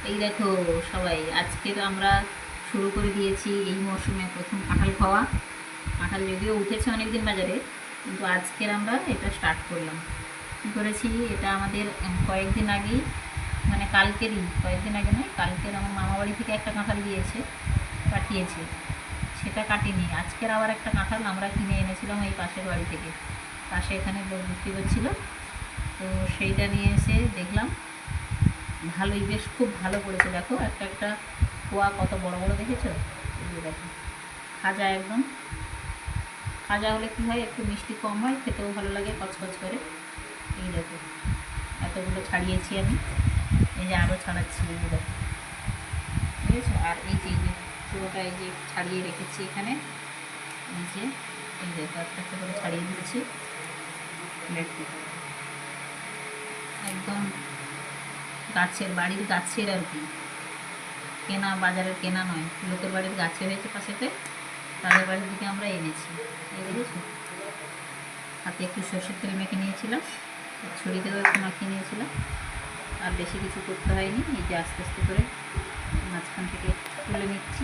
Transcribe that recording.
এই দেখো সবাই, আজকে তো আমরা শুরু করে দিয়েছি এই মরশুমে প্রথম কাঁঠাল খাওয়া। কাঁঠাল যদিও উঠেছে অনেকদিন বাজারে, কিন্তু আজকের আমরা এটা স্টার্ট করলাম। কী করেছি, এটা আমাদের কয়েকদিন আগেই, মানে কালকেরই, কয়েকদিন আগে নয়, কালকের আমার মামা বাড়ি থেকে একটা কাঁঠাল দিয়েছে, পাঠিয়েছে, সেটা কাটিনি। আজকের আবার একটা কাঁঠাল আমরা কিনে এনেছিলাম এই পাশের বাড়ি থেকে, পাশে এখানে লোক বিক্রি করছিল, তো সেইটা নিয়ে এসে দেখলাম ভালোই, বেশ খুব ভালো করেছে। দেখো একটা একটা কোয়া কত বড় বড়, দেখেছো? এই যে দেখো, খাজা একদম। খাজা হলে কী হয়, একটু মিষ্টি কম হয়, খেতেও ভালো লাগে কচকচ করে। এই দেখো এতগুলো ছাড়িয়েছি আমি, এই যে আরও ছাড়াচ্ছি, এই যে দেখো, ঠিক আছে। আর এই যে পুরোটা এই যে ছাড়িয়ে রেখেছি এখানে, এই যে এই দেখো একটা একটা করে ছাড়িয়ে দিচ্ছি। দেখো একদম গাছের, বাড়ির গাছের আর কি, কেনা, বাজারের কেনা নয়, লোকের বাড়ির গাছে হয়েছে পাশেতে, তাদের বাড়ির দিকে আমরা এনেছি। এই দেখেছি, হাতে একটু সর্ষের তেল মেখে নিয়েছিলাম, ছড়িতেও একটু মাখিয়ে নিয়েছিলাম, আর বেশি কিছু করতে হয়নি। এই যে আস্তে আস্তে করে মাঝখান থেকে তুলে নিচ্ছি।